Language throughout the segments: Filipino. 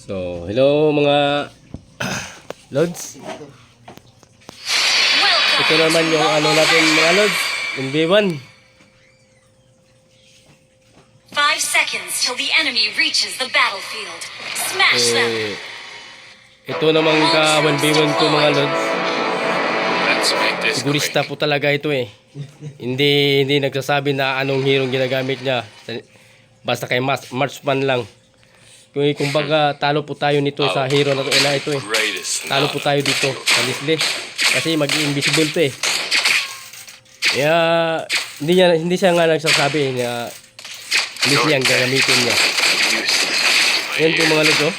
So, hello mga Lods. Ito naman yung ano natin mga Lods, MB1. 5 seconds till the enemy reaches the battlefield. Smash them. Ito naman ka 1v1 ko mga Lods. Let's make this Sigurista quick. po talaga ito eh. Hindi nagsasabi na anong hero ginagamit niya. Basta kay marksman lang. Kung baga talo po tayo nito sa hero na ito eh. Greatest Talo po tayo dito sa Leslie. Kasi mag-invisible to eh. Kaya hindi siya nga nagsasabi na Leslie ang gagamitin niya. Yan po mga Lods oh.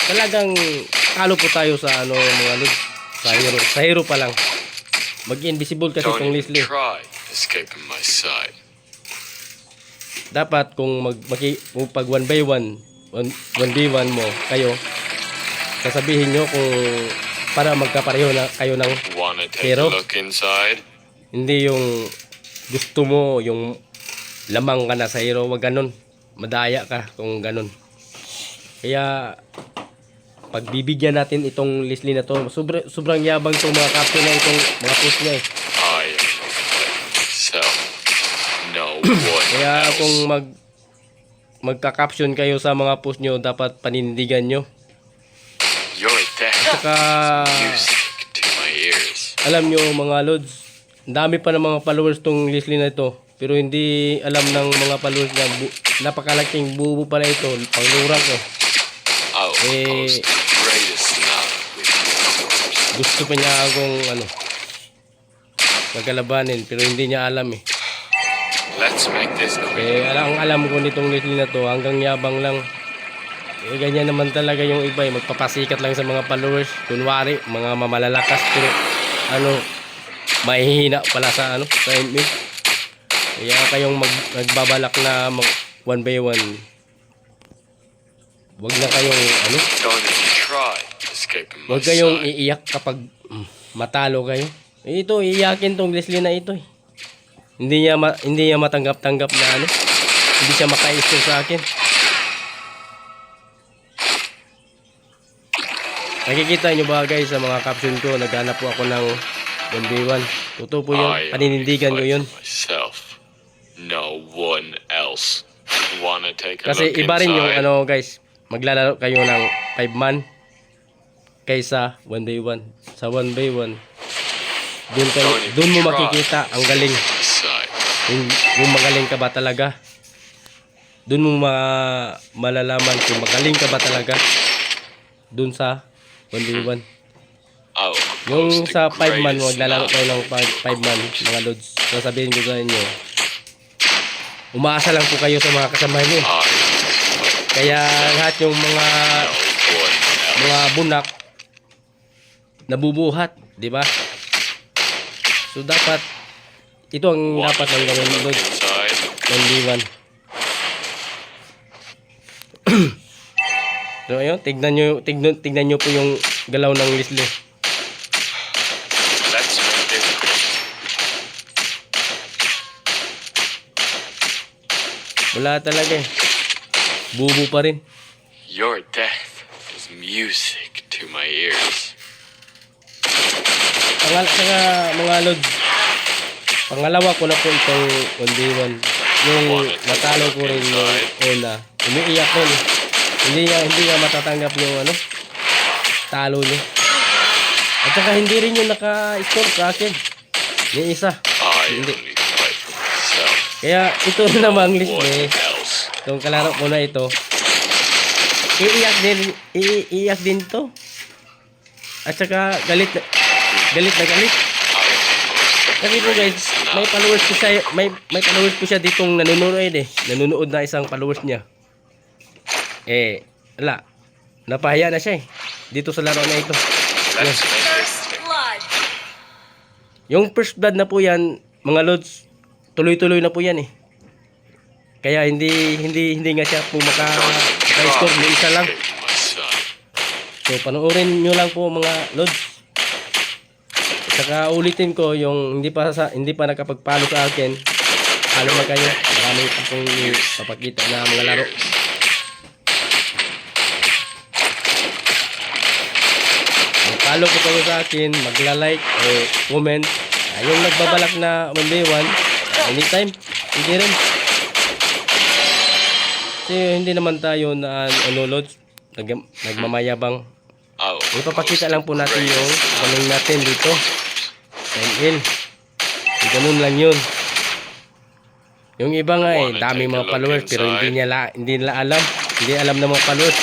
Talagang talo po tayo sa ano mga Lods. Sa hero pa lang. Mag-invisible kasi itong Leslie. Try escaping my sight. Dapat kung pag 1v1 mo kayo, sasabihin nyo kung para magkapareho na kayo ng Wanna take hero. a look inside? Hindi yung gusto mo yung lamang ka na sa hero, wag ganun. Madaya ka kung ganun. Kaya pagbibigyan natin itong Leslie na to, sobrang yabang tong mga captain na itong mga push niya eh. I am myself. No one Kaya else. kung magka-caption kayo sa mga post nyo, dapat panindigan nyo. Your death Saka music to my ears. alam nyo mga Lods, ang dami pa ng mga followers tong Leslie na ito. Pero hindi alam ng mga followers na napakalaking bubo pala ito, panglurang ko. I will Eh, post the greatest now with you. Gusto pa niya akong magkalabanin, pero hindi niya alam eh. Let's make this quick. Ang alam ko nitong Leslie na to, hanggang yabang lang. Ganyan naman talaga yung iba eh. Magpapasikat lang sa mga followers. Kunwari, mga mamalalakas. Pero, mahihina pala sa sa MA. Kaya kayong nagbabalak na 1v1. Huwag na kayong, Don't even try escaping my huwag kayong sight. iiyak kapag matalo kayo. Ito, iiyakin tong Leslie na ito eh. Hindi niya matanggap-tanggap na hindi siya maka-install sa akin. Nakikita nyo ba guys sa mga caption ko, naghanap po ako ng 1v1. Totoo po yun, I paninindigan ko only yun. fight for myself. No one else. Wanna take a Kasi look iba rin yung inside? guys, maglalaro kayo ng 5 man kaysa 1v1. Sa 1v1, doon mo makikita ang galing. Side. Kung magaling ka ba talaga. Doon mo malalaman kung magaling ka ba talaga. Doon sa 1v1. Oh, Yung sa 5 man, greatest maglalaro now. kayo ng 5 man, mga Lods. Sasabihin ko sa inyo, umaasa lang po kayo sa mga kasama niyo. Kaya lahat yung mga No one else. bunak nabubuhat, di ba? So dapat ito ang Wanna dapat ang take a gawin look Lods. inside? 1v1. So ayun, tignan nyo po yung galaw ng Leslie. Let's make this quick. Wala talaga eh. Bubo pa rin. Your death is music to my ears. Saka mga Lods, pangalawa ko na po itong 1v1. Yung natalo ko rin yung una. Umiiyak ko eh. Hindi niya matatanggap yung talo niya. At saka hindi rin yung naka-score sa akin. Yung isa. I Hindi. only fight for myself. Kaya ito namang One Leslie, else. itong kalaro ko na ito, iiyak din to. At saka galit na galit. Kasi po guys, may followers po siya ditong nanonood eh. Nanonood na isang followers niya. Wala. Napahiya na siya eh. Dito sa laro na ito. Let's make this First quick. blood. Yung first blood na po yan, mga Lods, tuloy-tuloy na po yan eh. Kaya hindi nga siya po maka-score ng isa lang. Escaping my sight. So panoorin nyo lang po mga Lods. Saka ulitin ko yung hindi pa nakapagpalo sa akin. Ano na kayo? Marami pa pong papakita na mga laro. talo po kayo sa akin, magla-like o comment. Yung nagbabalak na 1v1, anytime, hindi rin. Kasi hindi naman tayo na Lods, nagmamayabang. Ipapakita lang po natin yung galing natin dito. ML. Ganun lang yun. Yung iba nga daming mga followers pero hindi nila alam. Hindi alam ng mga followers.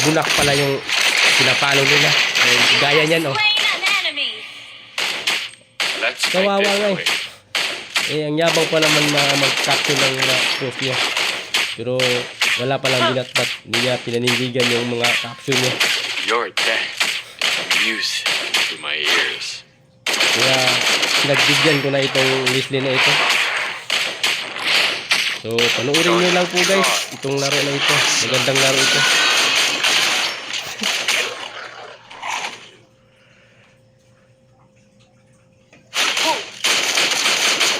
Bunak pala yung pinapalo nila. Gaya niyan Slain an enemy. Let's make Kawawa this nga quick. ang yabang pa naman na mag-capture ng mga post niya. Pero wala palang binatbat. Hindi niya pinanindigan yung mga capture niya. Your death is music to my ears. Kaya pinagbigyan ko na itong Leslie na ito. So panoorin nyo lang po guys itong laro na ito. Magandang laro ito.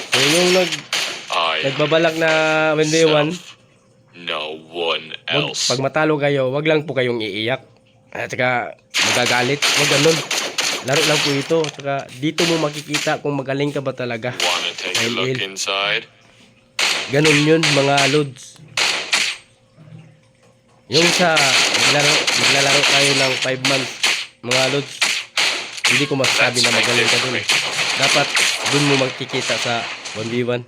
So yung nagbabalak na 1v1, No one wag, else. pag matalo kayo, wag lang po kayong iiyak. At saka magagalit. Wag ganun. Laro lang po ito. At saka dito mo makikita kung magaling ka ba talaga. Wanna take a look inside? Ganun yun mga Lods. Yung sa maglalaro kayo ng 5 months mga Lods, hindi ko masasabi na magaling ka dun. Dapat dun mo makikita sa 1v1.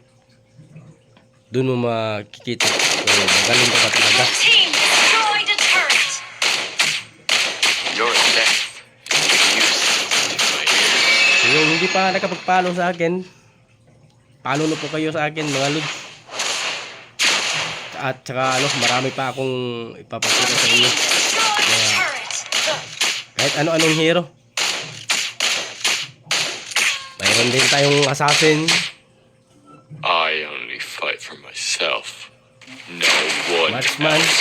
Dun mo makikita kung magaling ka ba talaga. Your team destroyed a turret. Your death is music to my ears. Yung hindi pa nakapagpalo sa akin, palo na po kayo sa akin mga Lods. At saka marami pa akong ipapakita sa inyo. Destroyed a turret. Kahit ano-anong hero. Mayroon din tayong assassin. I only fight for myself. No one Marksman. else.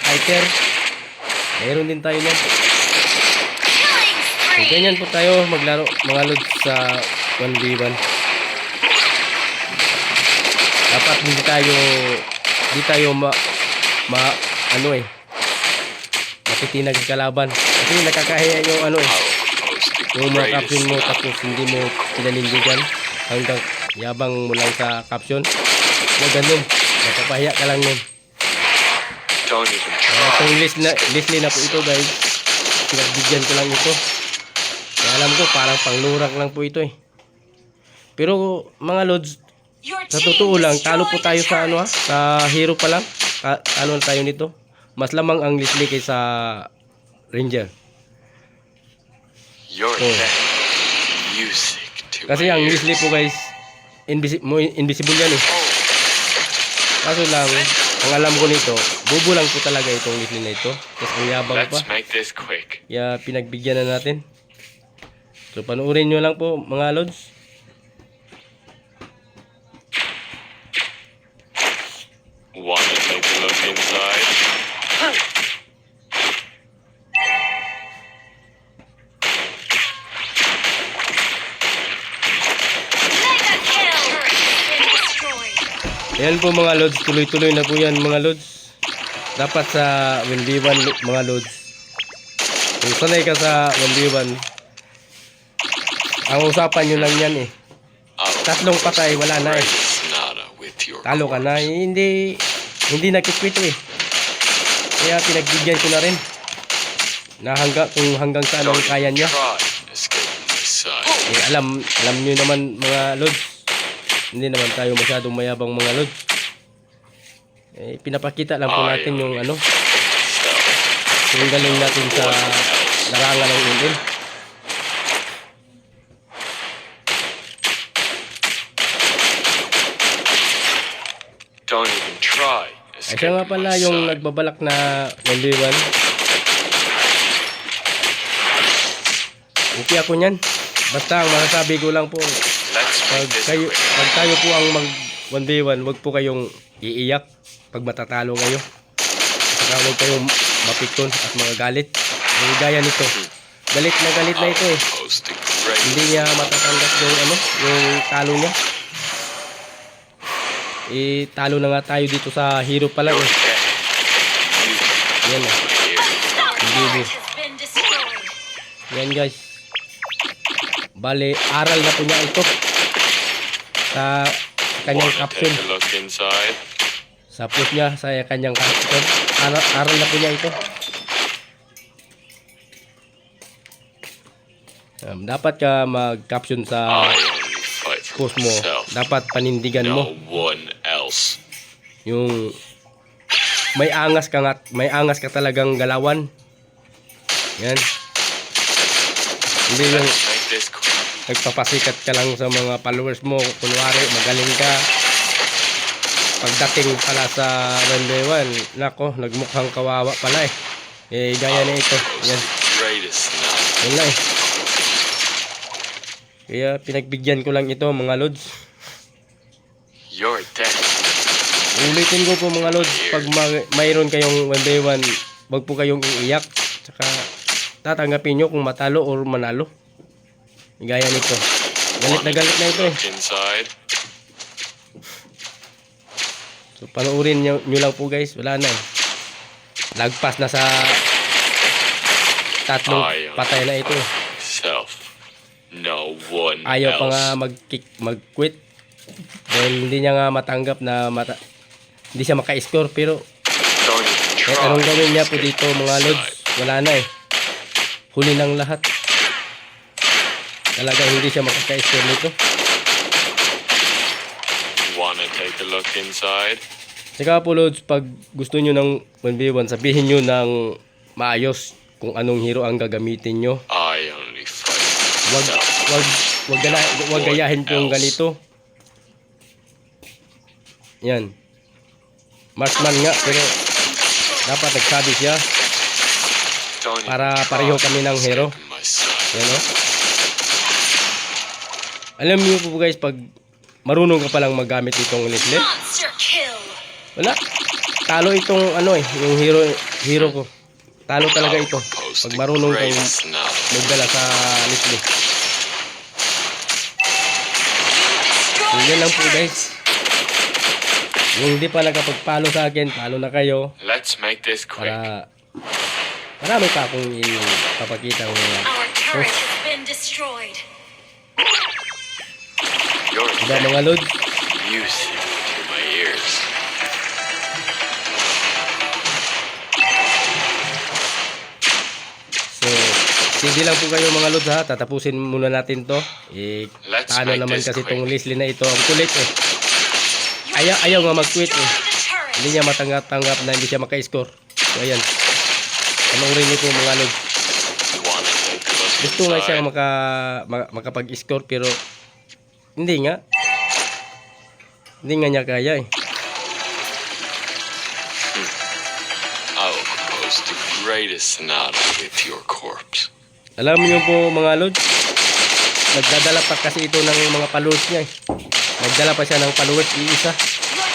Hiker. Mayroon din tayo nun. Killing So, spree. ganyan po tayo maglaro mga Lods sa 1v1. Dapat hindi tayo matitinag sa kalaban. Kasi nakakahiya yung I will post the yung mga greatest caption mo love. tapos hindi mo pinanindigan hanggang yabang mo lang sa caption. Huwag ganun. Napapahiya ka lang nun. Don't even Itong try. Leslie na po ito guys. Pinagbigyan ko lang ito. Kaya alam ko parang panglurang lang po ito eh. Pero mga Lods, Your sa team totoo lang, talo po destroyed a tayo sa turret. sa hero pa lang. Talo na tayo nito. Mas lamang ang Leslie kaysa Ranger. Your Oh. death is music to Kasi my ang ears. Leslie po guys, invisible yan eh. Kaso lang, ang alam ko nito, bubo lang po talaga itong Leslie na ito. Tapos ang yabang pa. Let's make this quick. Kaya pinagbigyan na natin. So panoorin nyo lang po mga Lods. Wanna take a look inside? Mega kill. Turret has been destroyed. Ayan po mga Lods, tuloy-tuloy na po yan mga Lods. Dapat sa 1v1 mga Lods, kung sanay ka sa 1v1, ang usapan nyo lang yan eh. Tatlong patay, wala na eh. Nada with your Talo ka na, hindi nakikwito eh. Kaya pinagbigyan ko na rin. Na hanggang saan ang kaya niya. Try escaping my sight. Alam nyo naman mga Lods, hindi naman tayo masyadong mayabang mga Lods. Pinapakita lang po natin yung yung galing natin sa larangan ng ML. Don't even try Ay siya nga escaping pala my yung sight. nagbabalak na 1v1. Okay ako nyan. Basta ang masasabi ko lang po, Let's pag make this quick. tayo po ang mag 1v1, wag po kayong iiyak pag matatalo kayo. Saka wag kayong mapikon at mga galit. Yung gaya nito. Galit na ito eh. Post the Hindi greatest niya matatanggap yung talo niya. Talo na nga tayo dito sa hero pa lang Your eh. death is music Yan eh. to my ears. Our Hindi. turret has been destroyed. Yan guys. Bale, aral na po niya ito. Sa kanyang Wanna capsule. take a look inside? Sa post niya, sa kanyang capsule. Aral na po niya ito. Dapat ka mag-caption sa I only fight for post mo. myself. Dapat panindigan mo. No one else. Yung may angas ka talagang galawan. Yan. Hindi yung Let's make this quick. nagpapasikat ka lang sa mga followers mo. Kunwari, magaling ka. Pagdating pala sa 1v1, nako, nagmukhang kawawa pala eh. Eh, gaya na ito. Yan. Greatest now. Yan lang eh. Kaya pinagbigyan ko lang ito mga lods. You're dead. Ulitin ko po mga lods, pag mayroon kayong 1v1, wag po kayong iiyak. Tsaka tatanggapin nyo kung matalo or manalo. Gaya nito. Galit na ito eh. Look inside. So panoorin nyo lang po guys. Wala na eh. Lagpas na sa tatlong patay na ito eh. Self. No one Ayaw pa nga else. mag-quit. Dahil hindi niya nga matanggap na hindi siya maka-score. Pero Don't even kahit try. anong gawin niya po dito mga lods, wala na eh. Huli ng lahat. Talagang hindi siya makaka-score nito. Wanna take a look inside? Saka po lods, pag gusto nyo ng 1v1, sabihin nyo ng maayos kung anong hero ang gagamitin nyo. I only fight Wag, wag, wag gayahin po yung ganito. Yan. Marksman nga, pero dapat nagsabi siya Don't even para try pareho kami ng hero. escaping my sight. Yan o. Alam niyo po guys, pag marunong ka palang maggamit itong Leslie, Monster kill. wala. Talo itong ano eh, yung hero ko. Talo talaga ito. Pag marunong kang Greatest now. magdala sa Leslie. So, Destroy yan the lang po turret. guys. Yung hindi pa nakapagpalo sa akin, palo na kayo. Let's make this quick. Para marami pa akong ipapakita ng mga Our turret has been destroyed. You're iba dead. mga lods. Music to my ears. So, CD lang po kayo mga lods ha. Tatapusin muna natin to. Let's Paano make naman this kasi quick. itong Leslie na ito. Ang kulit eh. Ayaw nga mag-quit eh. Destroy the turret. Hindi niya matanggap na hindi siya maka-score. So, ayan. Panoorin niyo po mga lods. Wanna take a look Gusto nga siya inside? makapag-score pero hindi nga. Hindi nga niya kaya eh. I will propose the greatest sonata with your corpse. Alam niyo po mga lods, nagdadala pa kasi ito ng mga followers niya eh. Nagdala pa siya ng followers iisa. Your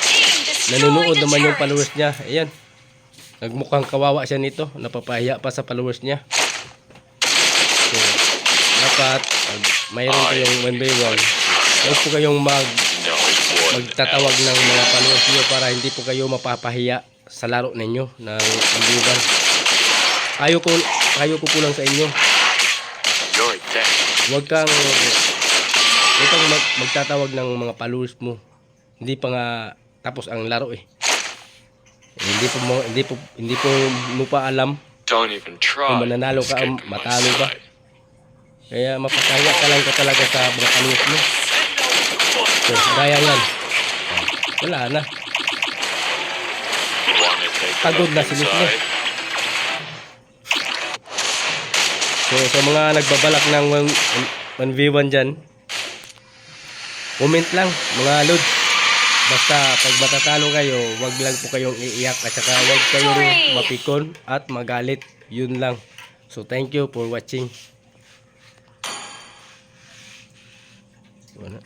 team destroyed Nanonood the naman yung turret. followers niya. Ayan. Nagmukhang kawawa siya nito. Napapahiya pa sa followers niya. So, dapat pag mayroon kayong 1v1, huwag po kayong No one magtatawag else. ng mga followers niyo para hindi po kayo mapapahiya sa laro ninyo ng 1v1. Ayaw ko po lang sa inyo. You're dead. Huwag kang magtatawag ng mga followers mo. Hindi pa nga tapos ang laro eh. Hindi po mo pa alam Don't even try. kung mananalo ka o escaping my matalo ka. sight. Kaya mapakaya ka lang ka talaga sa mga followers mo. So, gaya yan. Wala na. Wanna take a Pagod look na si Leslie. inside? So, sa mga nagbabalak ng 1v1 dyan, comment lang mga lods. Basta pag matatalo kayo, wag lang po kayong iiyak at saka wag kayong mapikon at magalit. Yun lang. So, thank you for watching. Wala.